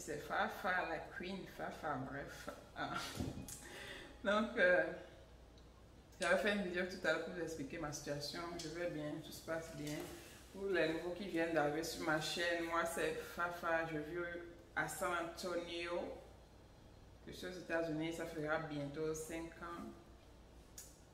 c'est Fafa, la queen, Fafa, bref. Ah. Donc, j'avais fait une vidéo tout à l'heure pour vous expliquer ma situation. Je vais bien, tout se passe bien. Pour les nouveaux qui viennent d'arriver sur ma chaîne, moi c'est Fafa, je vis à San Antonio. Je suis aux États-Unis, ça fera bientôt 5 ans.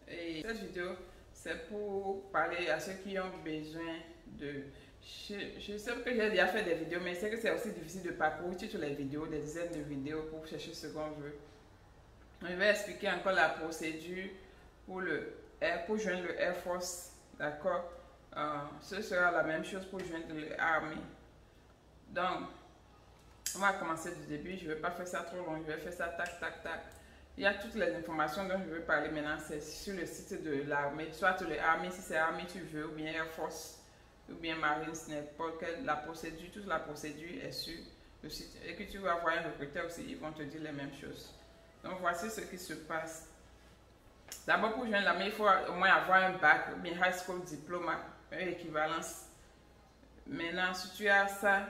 Et cette vidéo, c'est pour parler à ceux qui ont besoin de... Je sais que j'ai déjà fait des vidéos, mais c'est que c'est aussi difficile de parcourir toutes les vidéos, des dizaines de vidéos pour chercher ce qu'on veut. Je vais expliquer encore la procédure pour joindre le Air Force, d'accord? Ce sera la même chose pour joindre l'armée. Donc, on va commencer du début. Je ne vais pas faire ça trop long, je vais faire ça tac, tac, tac. Il y a toutes les informations dont je veux parler maintenant, c'est sur le site de l'armée, soit l'armée, si c'est l'armée tu veux, ou bien Air Force, ou bien Marines, n'importe quelle, la procédure, toute la procédure est sur le site. Et que tu vas voir un recruteur aussi, ils vont te dire les mêmes choses. Donc voici ce qui se passe. D'abord, pour joindre l'armée, il faut au moins avoir un bac, ou bien high school diploma, une équivalence. Maintenant, si tu as ça,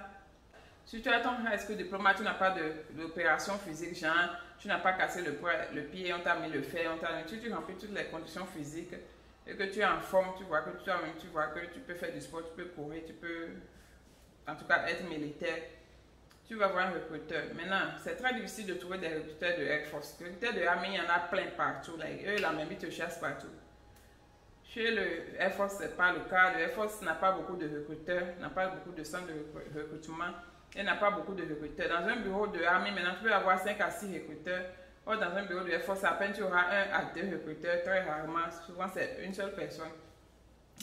si tu as ton high school diploma, tu n'as pas d'opération physique, genre tu n'as pas cassé le pied, on t'a mis le fer, tu remplis toutes les conditions physiques et que tu es en forme, tu vois que tu peux faire du sport, tu peux courir, tu peux en tout cas être militaire, tu vas voir un recruteur. Maintenant, c'est très difficile de trouver des recruteurs de Air Force. Les recruteurs de l'armée, il y en a plein partout. Eux, la même, ils te chassent partout. Chez le Air Force, ce n'est pas le cas. Le Air Force n'a pas beaucoup de recruteurs, n'a pas beaucoup de centres de recrutement. Il n'a pas beaucoup de recruteurs. Dans un bureau de l'armée, maintenant, tu peux avoir 5 à 6 recruteurs. Or, dans un bureau de Air Force, à peine tu auras 1 à 2 recruteurs, très rarement. Souvent, c'est une seule personne.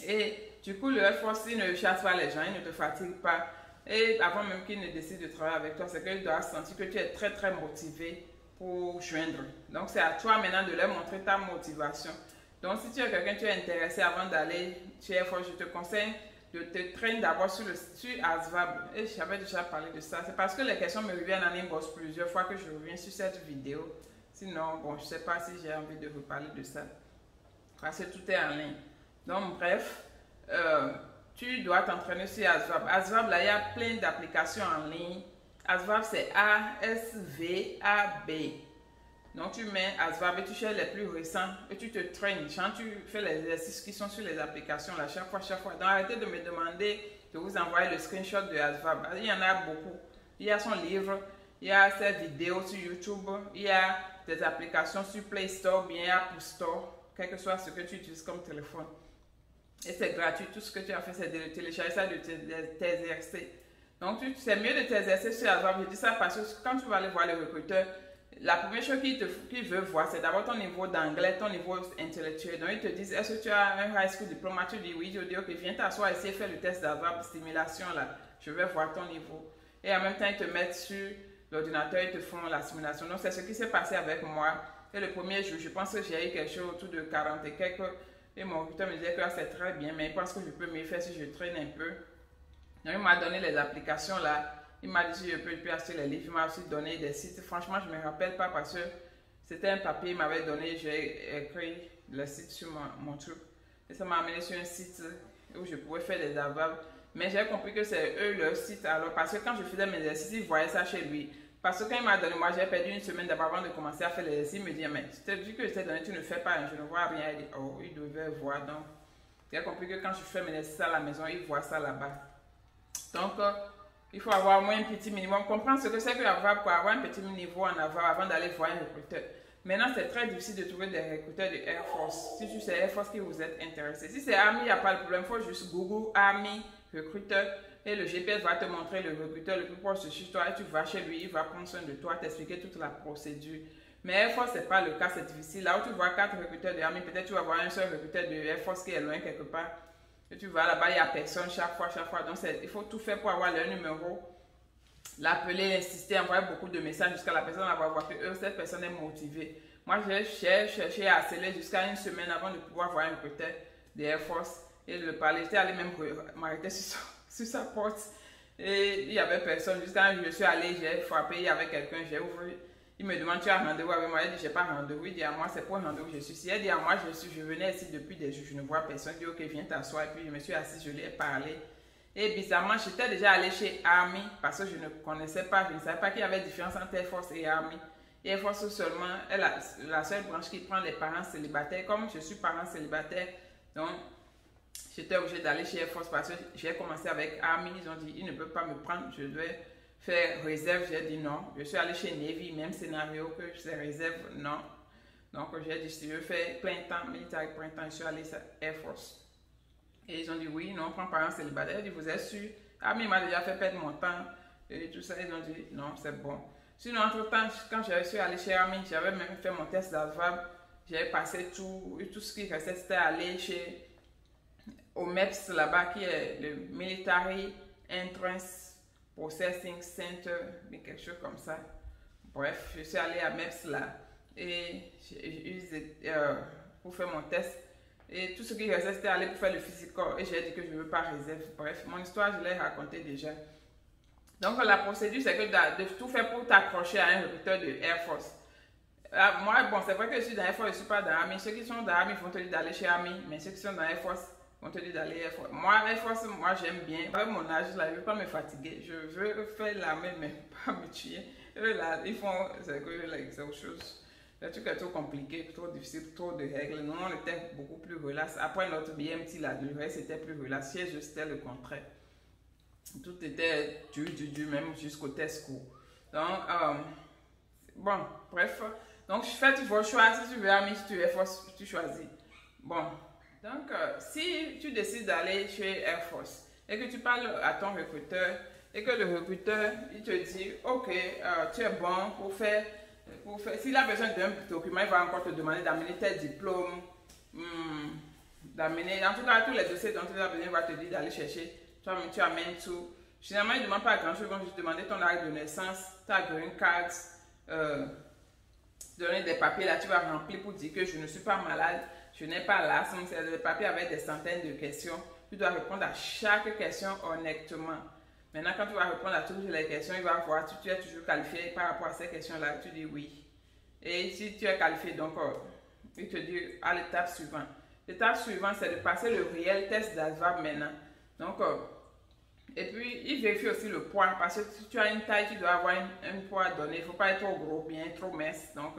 Et du coup, le Air Force, il ne chasse pas les gens, il ne te fatigue pas. Et avant même qu'il ne décide de travailler avec toi, c'est qu'il doit sentir que tu es très, très motivé pour joindre. Donc, c'est à toi maintenant de leur montrer ta motivation. Donc, si tu es quelqu'un, tu es intéressé avant d'aller chez Air Force, je te conseille de te traîner d'abord sur ASVAB. Et j'avais déjà parlé de ça. C'est parce que les questions me reviennent en inbox plusieurs fois que je reviens sur cette vidéo. Sinon, bon, je ne sais pas si j'ai envie de vous parler de ça. Parce que tout est en ligne. Donc, bref, tu dois t'entraîner sur ASVAB. ASVAB, là, il y a plein d'applications en ligne. ASVAB, c'est A-S-V-A-B. Donc, tu mets ASVAB et tu cherches les plus récents et tu te traînes. Quand tu fais les exercices qui sont sur les applications, là, chaque fois. Donc, arrêtez de me demander de vous envoyer le screenshot de ASVAB. Il y en a beaucoup. Il y a son livre, il y a ses vidéos sur YouTube, il y a des applications sur Play Store, bien App Store, quel que soit ce que tu utilises comme téléphone. Et c'est gratuit. Tout ce que tu as fait, c'est de télécharger ça, de t'exercer. Donc, c'est mieux de t'exercer sur ASVAB. Je dis ça parce que quand tu vas aller voir le recruteur, la première chose qu'il veut voir, c'est d'abord ton niveau d'anglais, ton niveau intellectuel. Donc, ils te disent, est-ce que tu as un high school diploma? Tu dis oui, je dis, ok, viens t'asseoir ici et fais le test d'ASVAB, stimulation là. Je vais voir ton niveau. Et en même temps, ils te mettent sur l'ordinateur, ils te font la simulation. Donc, c'est ce qui s'est passé avec moi. Et le premier jour, je pense que j'ai eu quelque chose autour de 40 et quelques. Et mon recruteur me disait que c'est très bien, mais il pense que je peux mieux faire si je traîne un peu. Donc, il m'a donné les applications là. Il m'a dit si je peux acheter les livres. Il m'a aussi donné des sites. Franchement, je ne me rappelle pas parce que c'était un papier qu'il m'avait donné. J'ai écrit le site sur mon truc. Et ça m'a amené sur un site où je pouvais faire des ASVAB. Mais j'ai compris que c'est eux leur site. Alors, parce que quand je faisais mes exercices, ils voyaient ça chez lui. Parce que quand il m'a donné, moi j'ai perdu une semaine d'abord avant de commencer à faire les exercices. Il me dit, mais tu t'es dit que je t'ai donné, tu ne fais pas, je ne vois rien. Il dit, oh, il devait voir. Donc, j'ai compris que quand je fais mes exercices à la maison, ils voient ça là-bas. Donc, il faut avoir au moins un petit minimum. Comprendre ce que c'est que avoir un petit niveau en avoir avant d'aller voir un recruteur. Maintenant, c'est très difficile de trouver des recruteurs de Air Force. Si tu sais Air Force qui vous êtes intéressé. Si c'est Army, il n'y a pas de problème. Il faut juste Google Army recruteur. Et le GPS va te montrer le recruteur le plus proche de chez toi. Et tu vas chez lui, il va prendre soin de toi, t'expliquer toute la procédure. Mais Air Force, ce n'est pas le cas, c'est difficile. Là où tu vois 4 recruteurs de Army, peut-être tu vas voir un seul recruteur de Air Force qui est loin quelque part. Et tu vas là-bas, il n'y a personne chaque fois. Donc, il faut tout faire pour avoir leur numéro, l'appeler, insister, envoyer beaucoup de messages jusqu'à la personne avoir voir que cette personne est motivée. Moi, j'ai cherché à sceller jusqu'à une semaine avant de pouvoir voir un recruteur de Air Force et de le parler. J'étais allé même m'arrêter sur sa porte et il n'y avait personne. Jusqu'à je suis allé, j'ai frappé, il y avait quelqu'un, j'ai ouvert. Il me demande, tu as rendez-vous avec moi? Il dit, j'ai pas rendez-vous. Il dit, à moi, c'est pour un rendez-vous, je suis ici. Il dit, à moi, je venais ici depuis des jours, je ne vois personne. Il dit, ok, viens t'asseoir. Et puis, je me suis assis, je lui ai parlé. Et bizarrement, j'étais déjà allée chez Army parce que je ne connaissais pas, je ne savais pas qu'il y avait différence entre Air Force et Army. Et Air Force seulement est la seule branche qui prend les parents célibataires. Comme je suis parent célibataire, donc j'étais obligée d'aller chez Air Force parce que j'ai commencé avec Army. Ils ont dit, ils ne peuvent pas me prendre, je devais faire réserve. J'ai dit non. Je suis allée chez Navy, même scénario que je fais réserve, non. Donc j'ai dit, si je fais plein temps, militaire plein temps, je suis allée à Air Force. Et ils ont dit oui, non, on prend parents célibataires. J'ai dit, vous êtes sûr? Ah, mais il m'a déjà fait perdre mon temps. Et tout ça, ils ont dit, non, c'est bon. Sinon, entre-temps, quand je suis allée chez Army, j'avais même fait mon test d'ASVAB. J'avais passé tout ce qui restait, c'était aller au MEPS là-bas, qui est le Military Entrance Processing Center, quelque chose comme ça. Bref, je suis allée à MEPS là. Et pour faire mon test. Et tout ce qui restait, c'était aller pour faire le physical. Et j'ai dit que je ne veux pas réserve. Bref, mon histoire, je l'ai racontée déjà. Donc, la procédure, c'est que de tout faire pour t'accrocher à un recruteur de Air Force. Moi, bon, c'est vrai que je suis dans Air Force, je ne suis pas dans Army. Ceux qui sont dans Army vont te dire d'aller chez Army, mais ceux qui sont dans Air Force vont te dire d'aller Air Force. Moi, Air Force, moi, j'aime bien. Avec mon âge, là, je ne veux pas me fatiguer. Je veux faire l'armée, mais pas me tuer. Eux, là, ils font, c'est autre chose. Le truc est trop compliqué, trop difficile, trop de règles. Nous, on était beaucoup plus relax. Après notre BMT, là, le reste était plus relax. Chez eux, c'était le contraire. Tout était dur, même jusqu'au test court. Donc, bon, bref. Donc, fais vos choix. Si tu veux Army, si tu veux Air Force, tu choisis. Bon, donc, si tu décides d'aller chez Air Force et que tu parles à ton recruteur et que le recruteur, il te dit, ok, tu es bon pour faire s'il a besoin d'un document, il va encore te demander d'amener tes diplômes, d'amener, en tout cas, tous les dossiers dont il a besoin, il va te dire d'aller chercher. Tu amènes tout. Généralement, il ne demande pas grand-chose. Ils vont juste demander ton acte de naissance, ta green card, donner des papiers. Là, tu vas remplir pour dire que je ne suis pas malade, je n'ai pas l'asthme. C'est des papiers avec des centaines de questions. Tu dois répondre à chaque question honnêtement. Maintenant, quand tu vas répondre à toutes les questions, il va voir si tu es toujours qualifié par rapport à ces questions-là. Tu dis oui. Et si tu es qualifié, donc, il te dit à l'étape suivante. L'étape suivante, c'est de passer le réel test d'ASVAB maintenant. Donc, et puis, il vérifie aussi le poids. Parce que si tu as une taille, tu dois avoir un poids donné. Il ne faut pas être trop gros, bien trop mince. Donc,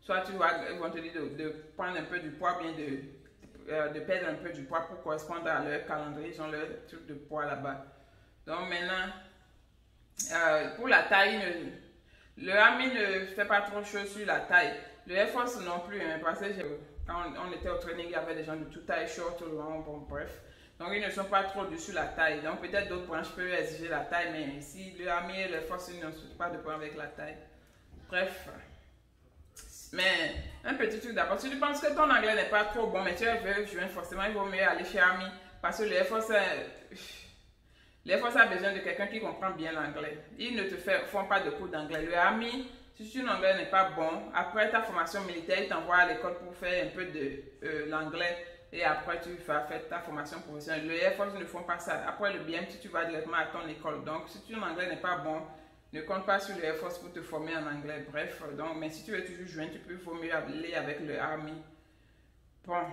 soit ils vont te dire de prendre un peu du poids, bien de perdre un peu du poids pour correspondre à leur calendrier. Ils ont leur truc de poids là-bas. Donc maintenant, pour la taille, le Army ne fait pas trop chaud sur la taille. Le Air Force non plus, hein, parce que quand on était au training, il y avait des gens de toute taille, short, long, bon, bref. Donc ils ne sont pas trop dessus la taille. Donc peut-être d'autres branches peuvent exiger la taille, mais ici, le Army et le Air Force ne sont pas de problème avec la taille. Bref. Mais un petit truc d'abord, si tu penses que ton anglais n'est pas trop bon, mais tu veux jouer forcément, il vaut mieux aller chez Army, parce que le Air Force L'Air Force a besoin de quelqu'un qui comprend bien l'anglais. Ils ne te font pas de cours d'anglais. Le Army, si ton anglais n'est pas bon, après ta formation militaire, ils t'envoient à l'école pour faire un peu de l'anglais et après tu vas faire ta formation professionnelle. Le Air Force ne font pas ça. Après le BMT, tu vas directement à ton école. Donc, si ton anglais n'est pas bon, ne compte pas sur le Air Force pour te former en anglais. Bref, donc, mais si tu veux toujours joindre, il faut mieux aller avec le Army. Bon.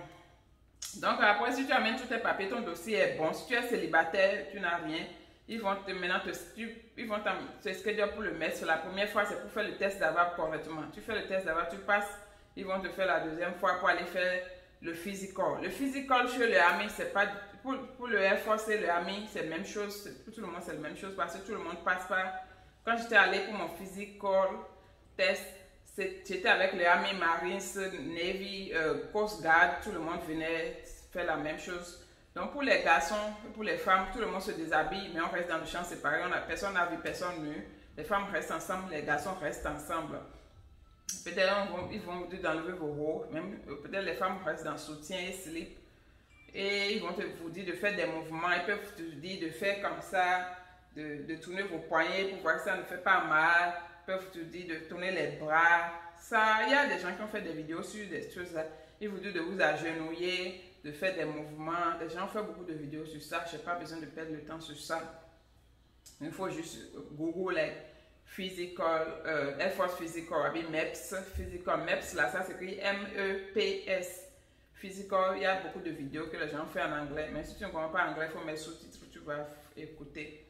Donc après, si tu amènes tous tes papiers, ton dossier est bon. Si tu es célibataire, tu n'as rien, ils vont te schedule pour le mettre. La première fois, c'est pour faire le test d'AVAB correctement. Tu fais le test d'AVAB, tu passes, ils vont te faire la deuxième fois pour aller faire le physical. Le physical chez le Army, c'est pas pour le Air Force et le Army, c'est la même chose. Pour tout le monde, c'est la même chose parce que tout le monde passe par. Quand j'étais allée pour mon physical test, j'étais avec les Army, Marines, Navy, Coast Guard, tout le monde venait faire la même chose. Donc pour les garçons, pour les femmes, tout le monde se déshabille, mais on reste dans le champ séparé, personne n'a vu personne nu. Les femmes restent ensemble, les garçons restent ensemble. Peut-être ils vont vous dire d'enlever vos hauts, même peut-être les femmes restent dans soutien et slip. Et ils vont vous dire de faire des mouvements, ils peuvent te dire de faire comme ça, de tourner vos poignets pour voir que ça ne fait pas mal. Peuvent te dire de tourner les bras. Ça, il y a des gens qui ont fait des vidéos sur des choses là. Ils vous disent de vous agenouiller, de faire des mouvements. Les gens ont fait beaucoup de vidéos sur ça. Je n'ai pas besoin de perdre le temps sur ça. Il faut juste Google like, physical, Air Force Physical, MEPS, Physical MEPS, là, ça s'écrit MEPS. physical, il y a beaucoup de vidéos que les gens font en anglais. Mais si tu ne comprends pas anglais, il faut mettre sous-titres, tu vas écouter.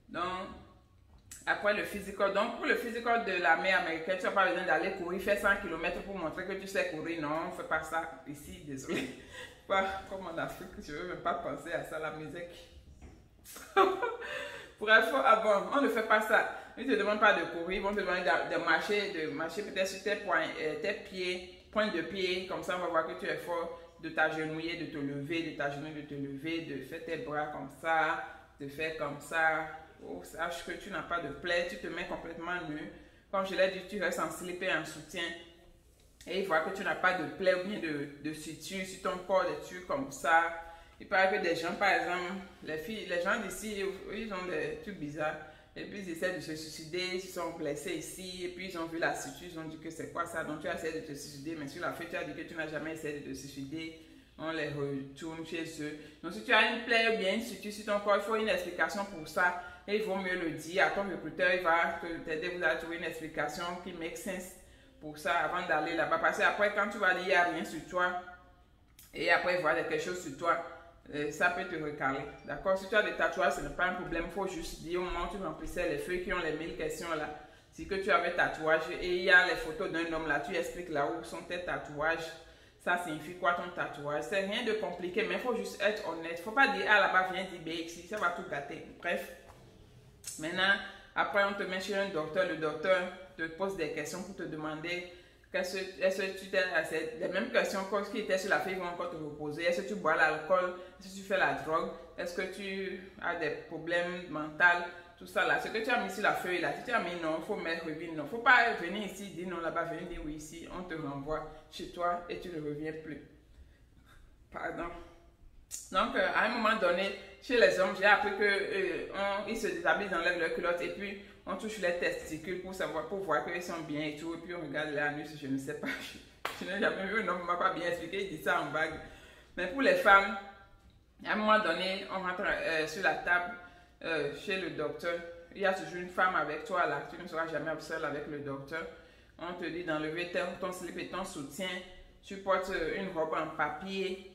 Donc, après le physical, donc pour le physical de l'armée américaine, tu n'as pas besoin d'aller courir, faire 100 km pour montrer que tu sais courir. Non, on ne fait pas ça ici, désolé. Pas comme en Afrique, je ne veux même pas penser à ça, la musique. Bref, ah bon, on ne fait pas ça. Ils ne te demandent pas de courir, ils vont te demander de marcher peut-être sur tes pieds, pointe de pied, comme ça on va voir que tu es fort, de t'agenouiller, de te lever, de t'agenouiller, de te lever, de faire tes bras comme ça, de faire comme ça. Oh, sache que tu n'as pas de plaie, tu te mets complètement nu. Comme je l'ai dit, tu restes en slip et en soutien. Et ils voient que tu n'as pas de plaie ou bien de suture sur ton corps, des trucs comme ça. Il paraît que des gens, par exemple, les gens d'ici, ils ont des trucs bizarres. Et puis ils essaient de se suicider, ils se sont blessés ici, et puis ils ont vu la suture, ils ont dit que c'est quoi ça. Donc tu as essayé de te suicider, mais sur la feuille, tu as dit que tu n'as jamais essayé de te suicider. On les retourne chez eux. Donc si tu as une plaie ou bien une suture sur ton corps, il faut une explication pour ça. Et il vaut mieux le dire à ton recruteur, il va t'aider, vous allez trouver une explication qui make sense pour ça avant d'aller là-bas. Parce que après, quand tu vas dire, il n'y a rien sur toi, et après, il voit quelque chose sur toi, ça peut te recaler. D'accord? Si tu as des tatouages, ce n'est pas un problème. Il faut juste dire au moment où tu remplissais les feuilles qui ont les 1000 questions là, si que tu avais tatouage et il y a les photos d'un homme là, tu expliques là où sont tes tatouages. Ça signifie quoi ton tatouage? C'est rien de compliqué, mais il faut juste être honnête. Il ne faut pas dire, ah là-bas, viens dire BXI, ça va tout gâter. Bref. Maintenant, après, on te met chez un docteur. Le docteur te pose des questions pour te demander est-ce que tu t'es les mêmes questions qui étaient sur la feuille vont encore te reposer. Est-ce que tu bois l'alcool? Est-ce que tu fais la drogue? Est-ce que tu as des problèmes mentaux? Tout ça là. Ce que tu as mis sur la feuille là, si tu as mis non, il faut mettre oui, non. Il ne faut pas venir ici, dire non là-bas, venir dire oui ici. On te renvoie chez toi et tu ne reviens plus. Pardon. Donc, à un moment donné, chez les hommes, j'ai appris qu'ils se déshabillent, ils enlèvent leur culotte et puis on touche les testicules pour voir qu'ils sont bien et tout. Et puis on regarde l'anus, je ne sais pas. Je n'ai jamais vu un homme, il ne m'a pas bien expliqué, il dit ça en vague. Mais pour les femmes, à un moment donné, on rentre sur la table chez le docteur. Il y a toujours une femme avec toi là, tu ne seras jamais seul avec le docteur. On te dit d'enlever ton slip et ton soutien. Tu portes une robe en papier.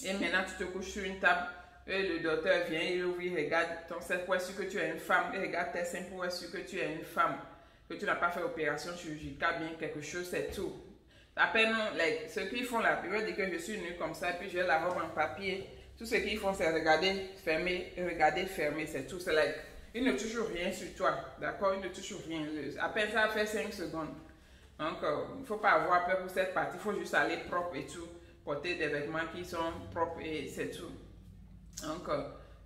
Et maintenant, tu te couches sur une table et le docteur vient, il ouvre, il regarde ton sein pour être sûr que tu es une femme, il regarde tes seins pour être sûr que tu es une femme, que tu n'as pas fait opération chirurgicale, bien quelque chose, c'est tout. À peine, ce qu'ils font là, ils veulent dire que je suis nue comme ça, et puis j'ai la robe en papier. Tout ce qu'ils font, c'est regarder, fermer, c'est tout. C'est like, ils ne touchent rien sur toi, d'accord? Ils ne touchent rien. À peine ça fait 5 secondes. Donc, il ne faut pas avoir peur pour cette partie, il faut juste aller propre et tout. Porter des vêtements qui sont propres et c'est tout. Donc,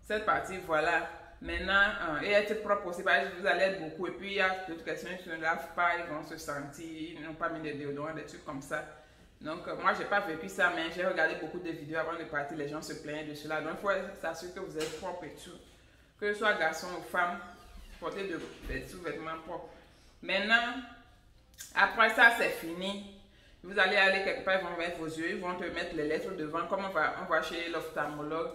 cette partie, voilà. Maintenant, et être propre aussi, parce que vous allez être beaucoup. Et puis, il y a d'autres questions qui ne lavent pas, ils vont se sentir, ils n'ont pas mis de déodorant, des trucs comme ça. Donc, moi, je n'ai pas vécu ça, mais j'ai regardé beaucoup de vidéos avant de partir. Les gens se plaignaient de cela. Donc, il faut s'assurer que vous êtes propre et tout. Que ce soit garçon ou femme, portez des sous-vêtements propres. Maintenant, après ça, c'est fini. Vous allez aller quelque part, ils vont mettre vos yeux, ils vont te mettre les lettres devant. Comme on va chez l'ophtalmologue,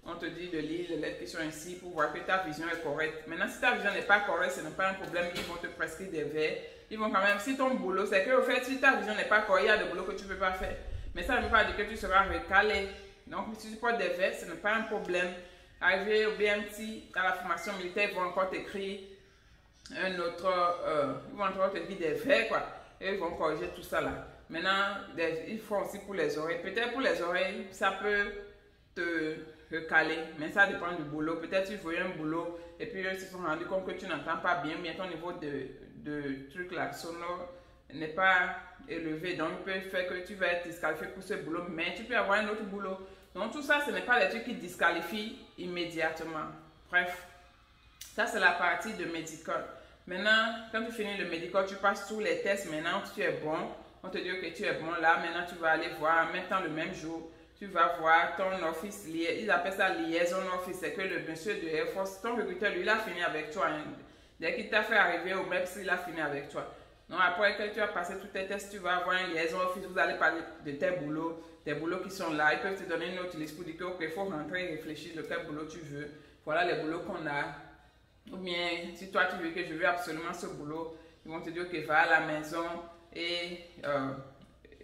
on te dit de lire les lettres qui sont ici pour voir que ta vision est correcte. Maintenant, si ta vision n'est pas correcte, ce n'est pas un problème, ils vont te prescrire des verres. Ils vont quand même, si ton boulot, c'est que au fait, si ta vision n'est pas correcte, il y a des boulots que tu ne peux pas faire. Mais ça ne veut pas dire que tu seras recalé. Donc, si tu portes des verres, ce n'est pas un problème. Arrivé au BMT, à la formation militaire, ils vont encore t'écrire ils vont encore t'écrire des verres, quoi. Et ils vont corriger tout ça là. Maintenant, ils font aussi pour les oreilles. Peut-être pour les oreilles, ça peut te recaler, mais ça dépend du boulot. Peut-être tu veux un boulot et puis ils se sont rendus compte que tu n'entends pas bien, mais ton niveau de truc là, sonore n'est pas élevé. Donc, il peut faire que tu vas être disqualifié pour ce boulot, mais tu peux avoir un autre boulot. Donc, tout ça, ce n'est pas des trucs qui disqualifient immédiatement. Bref, ça, c'est la partie de médical. Maintenant, quand tu finis le médical, tu passes tous les tests. Maintenant, tu es bon. On te dit que tu es bon là, maintenant tu vas aller voir, en même temps le même jour, tu vas voir ton office, ils appellent ça liaison office, c'est que le monsieur de Air Force, ton recruteur, lui, il a fini avec toi. Hein. Dès qu'il t'a fait arriver au MEPS, il a fini avec toi. Donc après que tu as passé tous tes tests, tu vas avoir un liaison office, vous allez parler de tes boulots, des boulots qui sont là, ils peuvent te donner une autre liste pour dire qu'il faut rentrer et réfléchir de quel boulot tu veux. Voilà les boulots qu'on a. Ou bien, si toi tu veux que je veux absolument ce boulot, ils vont te dire que va à la maison et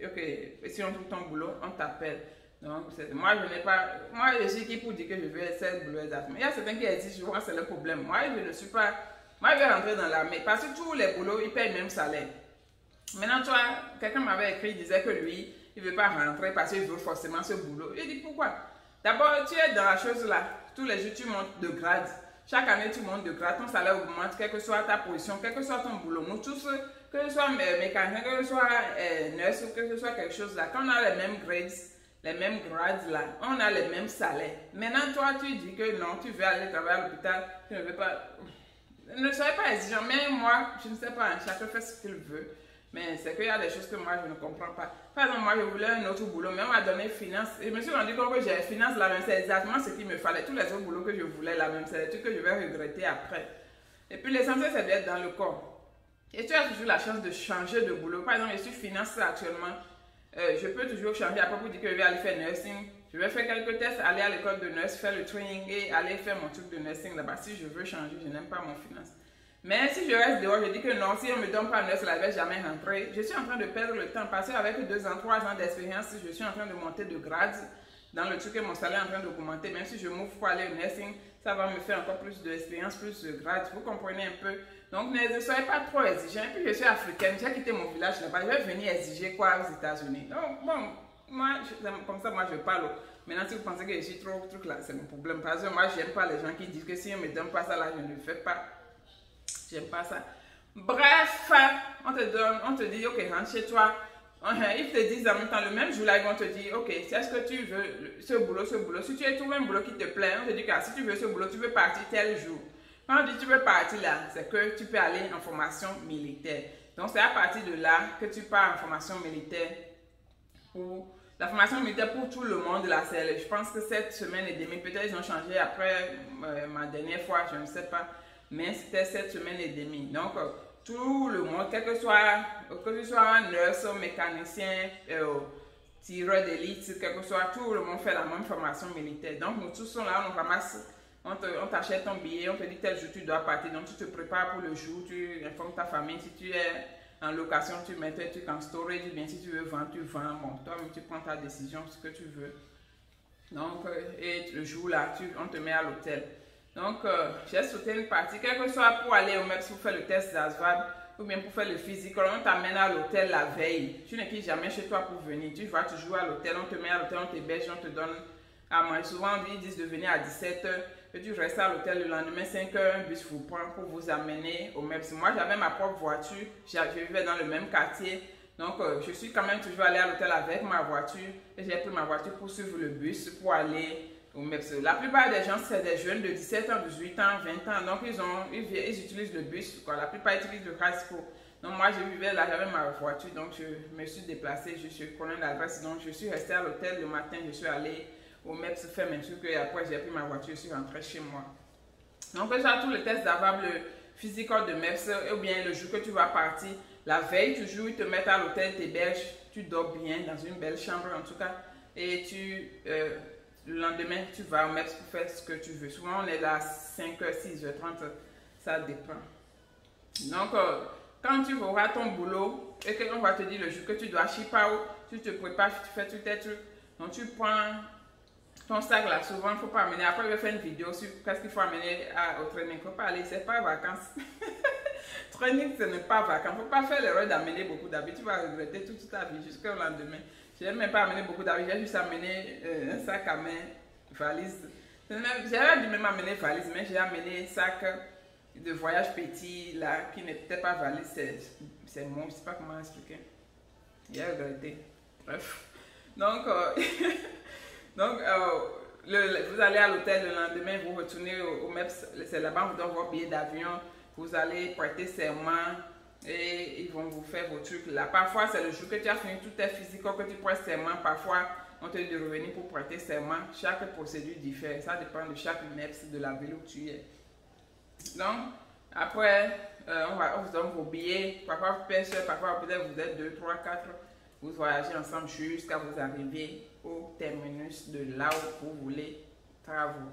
ok, si on trouve ton boulot, on t'appelle. Donc, moi, je n'ai pas. Moi, je suis qui pour dire que je veux être boulot exactement. Mais il y a certains qui disent, je vois, c'est le problème. Moi, je ne suis pas. Moi, je vais rentrer dans l'armée parce que tous les boulots, ils payent le même salaire. Maintenant, toi, quelqu'un m'avait écrit, il disait que lui, il ne veut pas rentrer parce qu'il veut forcément ce boulot. Je dis pourquoi? D'abord, tu es dans la chose là. Tous les jours, tu montes de grade. Chaque année, tu montes de grade. Ton salaire augmente, quelle que soit ta position, quel que soit ton boulot. Nous tous, que ce soit mécanicien, que ce soit nurse ou que ce soit quelque chose là, quand on a les mêmes grades là, on a les mêmes salaires. Maintenant, toi, tu dis que non, tu veux aller travailler à l'hôpital, tu ne veux pas. Ne soyez pas exigeant, mais moi, je ne sais pas, chacun fait ce qu'il veut. Mais c'est qu'il y a des choses que moi, je ne comprends pas. Par exemple, moi, je voulais un autre boulot, mais on m'a donné finance. Et je me suis rendu compte que j'ai finance là, même c'est exactement ce qu'il me fallait. Tous les autres boulots que je voulais là, même c'est des trucs que je vais regretter après. Et puis, l'essentiel, c'est d'être dans le corps. Et tu as toujours la chance de changer de boulot. Par exemple, je suis finance actuellement. Je peux toujours changer après pour dire que je vais aller faire nursing. Je vais faire quelques tests, aller à l'école de nurse, faire le training et aller faire mon truc de nursing là-bas. Si je veux changer, je n'aime pas mon finance. Mais si je reste dehors, je dis que non, si on ne me donne pas nurse, là, je ne vais jamais rentrer. Je suis en train de perdre le temps parce qu'avec 2 ans, 3 ans d'expérience, je suis en train de monter de grade dans le truc et mon salaire est en train d'augmenter. Même si je m'ouvre pour aller au nursing, ça va me faire encore plus d'expérience, plus de grade. Vous comprenez un peu? Donc, ne soyez pas trop exigeants. Et puis, je suis africaine, j'ai quitté mon village là-bas. Je vais venir exiger quoi aux États-Unis? Donc, bon, moi, comme ça, moi, je parle. Maintenant, si vous pensez que je suis trop truc là, c'est mon problème. Parce que moi, je n'aime pas les gens qui disent que si on ne me donne pas ça là, je ne le fais pas. J'aime pas ça. Bref, on te dit, ok, rentre chez toi. Ils te disent en même temps, le même jour là, ils vont te dire, ok, c'est ce que tu veux, ce boulot. Si tu as trouvé un boulot qui te plaît, on te dit que si tu veux ce boulot, tu veux partir tel jour. Quand on dit tu veux partir là, c'est que tu peux aller en formation militaire. Donc c'est à partir de là que tu pars en formation militaire. La formation militaire pour tout le monde là, je pense que cette semaine et demie, peut-être ils ont changé après ma dernière fois, je ne sais pas. Mais c'était 7 semaines et demie. Donc, tout le monde, quel que soit un nurse, mécanicien, tireur d'élite, quel que soit, tout le monde fait la même formation militaire. Donc, nous tous sommes là, on ramasse, on t'achète ton billet, on te dit tel jour tu dois partir. Donc, tu te prépares pour le jour, tu informes ta famille. Si tu es en location, tu mets tes trucs en storage, bien si tu veux vendre, tu vends. Bon, toi-même, tu prends ta décision, ce que tu veux. Donc, et le jour là, on te met à l'hôtel. Donc, j'ai sauté une partie, quel que soit pour aller au MEPS pour faire le test d'ASVAB ou bien pour faire le physique, on t'amène à l'hôtel la veille. Tu ne quittes jamais chez toi pour venir. Tu vas toujours à l'hôtel, on te met à l'hôtel, on t'héberge, on te donne à manger. Souvent, ils disent de venir à 17h, que tu restes à l'hôtel le lendemain, 5h, un bus vous prend pour vous amener au MEPS. Moi, j'avais ma propre voiture, je vivais dans le même quartier. Donc, je suis quand même toujours allée à l'hôtel avec ma voiture et j'ai pris ma voiture pour suivre le bus pour aller au MEPS. La plupart des gens, c'est des jeunes de 17 ans, 18 ans, 20 ans. Donc, ils utilisent le bus. Quoi. La plupart utilisent le transport. Donc, moi, je vivais là, j'avais ma voiture. Donc, je me suis déplacée. Je connais l'adresse. Donc, je suis restée à l'hôtel le matin. Je suis allée au MEPS faire mes trucs. Et après, j'ai pris ma voiture. Je suis rentrée chez moi. Donc, j'ai tous les tests d'avoir le physical de MEPS. Ou bien le jour que tu vas partir. La veille, toujours, ils te mettent à l'hôtel, t'héberges. Tu dors bien dans une belle chambre, en tout cas. Et le lendemain, tu vas au MEPS pour faire ce que tu veux. Souvent, on est là à 5h, 6h30, ça dépend. Donc, quand tu auras ton boulot et qu'on va te dire le jour que tu dois ship out, tu te prépares, tu fais tous tes trucs. Donc, tu prends ton sac là. Souvent, il ne faut pas amener. Après, je vais faire une vidéo sur qu'est-ce qu'il faut amener au training. Il ne faut pas aller, c'est pas vacances. Training, ce n'est pas vacances. Il ne faut pas faire l'erreur d'amener beaucoup d'habits. Tu vas regretter toute ta vie jusqu'au lendemain. Je n'ai même pas amené beaucoup d'habits, j'ai juste amené un sac à main, valise. J'avais dû même amener valise, mais j'ai amené un sac de voyage petit là, qui n'était pas valise. C'est moi, je ne sais pas comment expliquer. J'ai regretté. Bref. Donc, vous allez à l'hôtel le lendemain, vous retournez au MEPS, c'est là-bas, vous donnez vos billets d'avion, vous allez prêter serment. Et ils vont vous faire vos trucs là. Parfois, c'est le jour que tu as fini tout tes physiques que tu prêtes serment. Parfois, on te dit de revenir pour prêter serment. Chaque procédure diffère. Ça dépend de chaque MEPS de la ville où tu es. Donc, après, on vous donne vos billets. Parfois, vous payez seul. Parfois, peut-être vous êtes 2, 3, 4. Vous voyagez ensemble jusqu'à vous arriver au terminus de là où vous voulez travailler.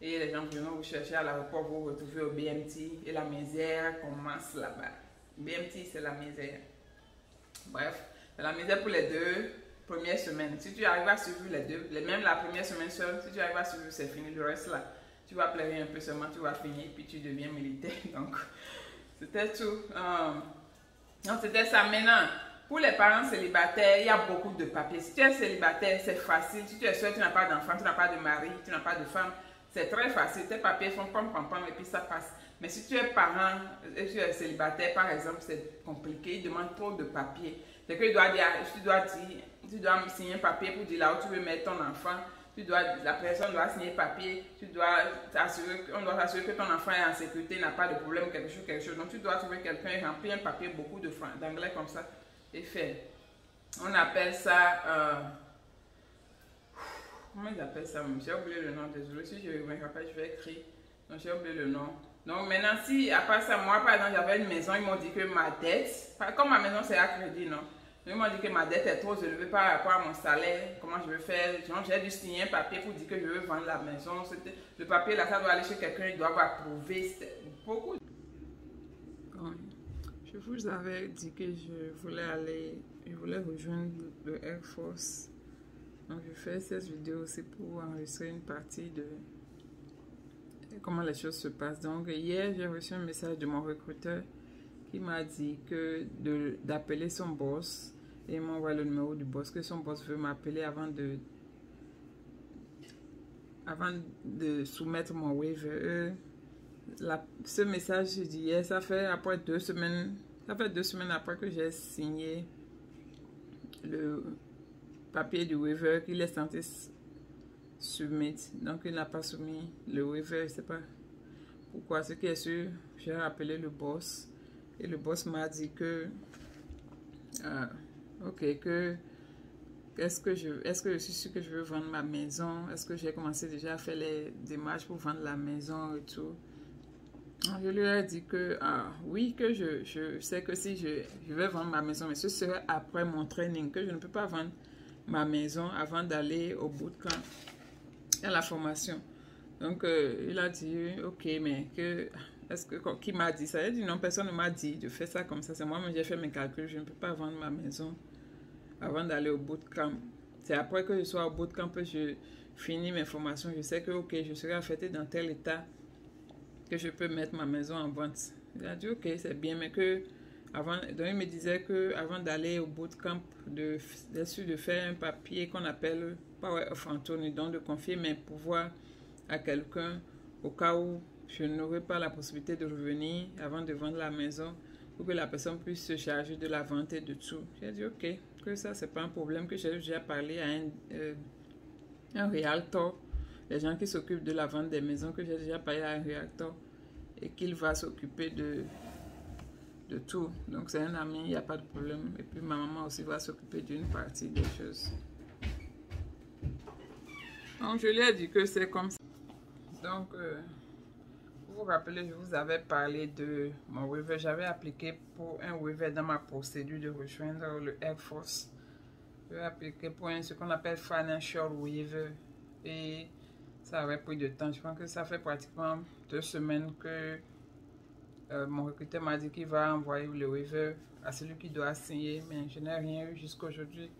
Et les gens viennent vous chercher à l'aéroport, vous retrouvez au BMT et la misère commence là-bas. BMT, c'est la misère. Bref. C'est la misère pour les 2 premières semaines. Si tu arrives à suivre les 2, même la première semaine seule, si tu arrives à suivre, c'est fini. Le reste là, tu vas pleurer un peu seulement, tu vas finir, puis tu deviens militaire. Donc, c'était tout. Donc, c'était ça. Maintenant, pour les parents célibataires, il y a beaucoup de papiers. Si tu es célibataire, c'est facile. Si tu es seul, tu n'as pas d'enfant, tu n'as pas de mari, tu n'as pas de femme, c'est très facile. Tes papiers font pam, pam, pam, et puis ça passe. Mais si tu es parent et tu es célibataire, par exemple, c'est compliqué. Il demande trop de papiers. C'est que tu dois signer un papier pour dire là où tu veux mettre ton enfant. La personne doit signer papier. On doit s'assurer que ton enfant est en sécurité, n'a pas de problème, quelque chose. Donc tu dois trouver quelqu'un et remplir un papier, beaucoup d'anglais comme ça, et fait. On appelle ça. Comment ils appellent ça? J'ai oublié le nom, désolé. Si je me rappelle, je vais écrire. Donc j'ai oublié le nom. Donc maintenant, si à part ça, moi par exemple, j'avais une maison, ils m'ont dit que ma dette, comme ma maison c'est à crédit, non? Ils m'ont dit que ma dette est trop élevée par rapport à mon salaire, comment je vais faire. J'ai dû signer un papier pour dire que je veux vendre la maison. Le papier là, ça doit aller chez quelqu'un, ils doivent approuver. C'était beaucoup. Je vous avais dit que je voulais rejoindre le Air Force. Donc je fais cette vidéo aussi pour enregistrer une partie de comment les choses se passent. Donc hier, j'ai reçu un message de mon recruteur qui m'a dit que d'appeler son boss, et il m'a envoyé le numéro du boss, que son boss veut m'appeler avant de soumettre mon waiver. Ce message d'hier, ça fait 2 semaines après que j'ai signé le papier du waiver qu'il est censé submit. Donc il n'a pas soumis le waiver, je ne sais pas pourquoi. Ce qui est sûr, j'ai rappelé le boss et le boss m'a dit que ok, que est-ce que je suis sûre que je veux vendre ma maison, est-ce que j'ai commencé déjà à faire les démarches pour vendre la maison et tout. Je lui ai dit que oui, que je sais que si je vais vendre ma maison, mais ce serait après mon training, que je ne peux pas vendre ma maison avant d'aller au bootcamp, à la formation. Donc il a dit ok, mais qui m'a dit ça? Il a dit non, personne ne m'a dit de faire ça comme ça, c'est moi-même j'ai fait mes calculs, je ne peux pas vendre ma maison avant d'aller au bootcamp. C'est après que je sois au bootcamp que je finis mes formations, je sais que ok, je serai affectée dans tel état que je peux mettre ma maison en vente. Il a dit ok, c'est bien, mais que donc il me disait que avant d'aller au bootcamp, de faire un papier qu'on appelle Power of Attorney, donc de confier mes pouvoirs à quelqu'un au cas où je n'aurai pas la possibilité de revenir avant de vendre la maison, pour que la personne puisse se charger de la vente et de tout. J'ai dit ok, que ça c'est pas un problème, que j'ai déjà parlé à un realtor, les gens qui s'occupent de la vente des maisons, que j'ai déjà parlé à un realtor et qu'il va s'occuper de tout. Donc c'est un ami, il n'y a pas de problème. Et puis ma maman aussi va s'occuper d'une partie des choses. Donc je lui ai dit que c'est comme ça. Donc vous vous rappelez, je vous avais parlé de mon waiver. J'avais appliqué pour un waiver dans ma procédure de rejoindre le Air Force. J'ai appliqué pour ce qu'on appelle Financial Waiver. Et ça avait pris de temps. Je pense que ça fait pratiquement 2 semaines que mon recruteur m'a dit qu'il va envoyer le waiver à celui qui doit signer, mais je n'ai rien eu jusqu'à aujourd'hui.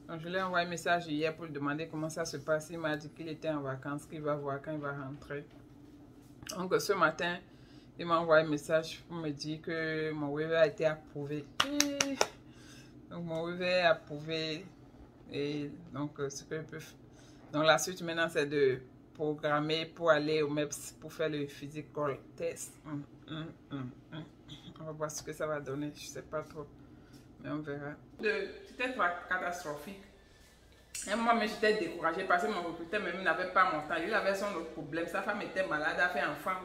Donc je lui ai envoyé un message hier pour lui demander comment ça se passe. Il m'a dit qu'il était en vacances, qu'il va voir quand il va rentrer. Donc ce matin, il m'a envoyé un message pour me dire que mon waiver a été approuvé. Donc mon waiver est approuvé. Et donc ce que je peux faire. Donc la suite maintenant c'est de programmer pour aller au MEPS pour faire le physical test. On va voir ce que ça va donner, je sais pas trop, mais on verra. C'était catastrophique. Et moi, j'étais découragée parce que mon recruteur même n'avait pas mon temps. Il avait son autre problème. Sa femme était malade, a fait enfant.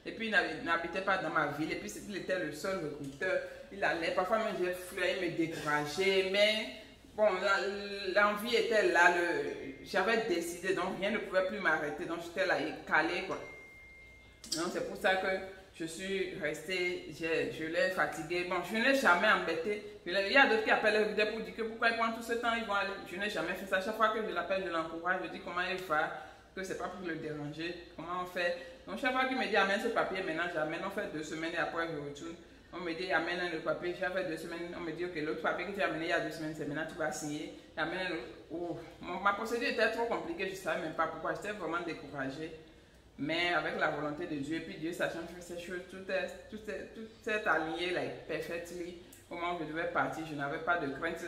Et puis, il n'habitait pas dans ma ville. Et puis, il était le seul recruteur. Il allait. Parfois, même, j'ai failli me décourager. Mais bon, l'envie était là. J'avais décidé. Donc, rien ne pouvait plus m'arrêter. Donc, j'étais là, calée, quoi. Donc, c'est pour ça que je suis restée, je l'ai fatiguée. Bon, je n'ai jamais embêté. Il y a d'autres qui appellent le recruteur pour dire que pourquoi ils prennent tout ce temps, ils vont aller. Je n'ai jamais fait ça. Chaque fois que je l'appelle, je l'encourage, je dis comment il va, que c'est pas pour le déranger, comment on fait. Donc chaque fois qu'il me dit amène ce papier, maintenant j'amène, on fait 2 semaines et après je retourne. On me dit, amène le papier, j'ai fait 2 semaines. On me dit, ok, l'autre papier que tu as amené il y a 2 semaines, c'est maintenant tu vas signer. Ma procédure était trop compliquée, je ne savais même pas pourquoi. J'étais vraiment découragée. Mais avec la volonté de Dieu, puis Dieu sachant faire ces choses, tout est aligné like, perfectly. Au moment où je devais partir, je n'avais pas de crainte.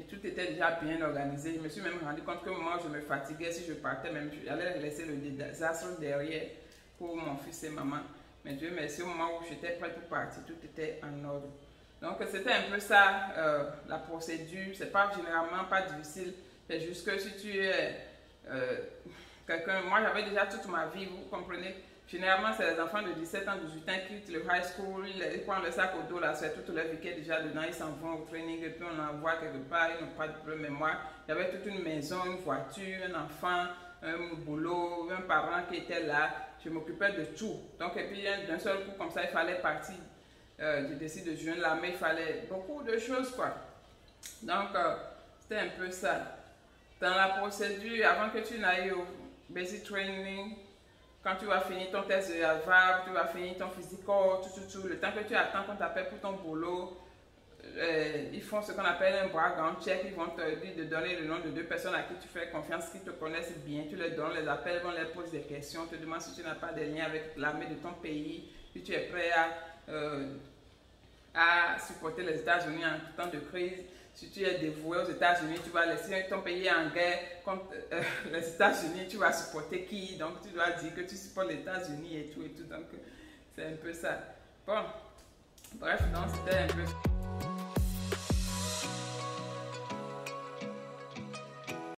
Tout était déjà bien organisé. Je me suis même rendu compte qu'au moment où je me fatiguais, si je partais, même j'allais laisser le désastre derrière pour mon fils et maman. Mais Dieu merci, au moment où j'étais prête pour partir, tout était en ordre. Donc c'était un peu ça, la procédure. C'est pas généralement pas difficile. C'est juste que si tu es quelqu'un, moi j'avais déjà toute ma vie, vous comprenez. Généralement, c'est les enfants de 17 ans, 18 ans qui quittent le high school, ils prennent le sac au dos, là, c'est toute leur vie qui est déjà dedans, ils s'en vont au training et puis on envoie quelque part, ils n'ont pas de problème. Mais moi, j'avais toute une maison, une voiture, un enfant, un boulot, un parent qui était là, je m'occupais de tout. Donc, et puis d'un seul coup, comme ça, il fallait partir. Je décide de joindre l'armée, il fallait beaucoup de choses, quoi. Donc, c'était un peu ça. Dans la procédure, avant que tu n'ailles au basic training, quand tu vas finir ton test de VAB, tu vas finir ton physical, tout, le temps que tu attends qu'on t'appelle pour ton boulot, ils font ce qu'on appelle un background check. Ils vont te dire de donner le nom de 2 personnes à qui tu fais confiance, qui te connaissent bien. Tu les donnes, les appels, vont leur poser des questions, te demandent si tu n'as pas de lien avec l'armée de ton pays, si tu es prêt à supporter les États-Unis en temps de crise. Si tu es dévoué aux États-Unis, tu vas laisser ton pays en guerre contre les États-Unis, tu vas supporter qui? Donc tu dois dire que tu supportes les États-Unis et tout. Donc c'est un peu ça. Bon, bref, donc c'était un peu...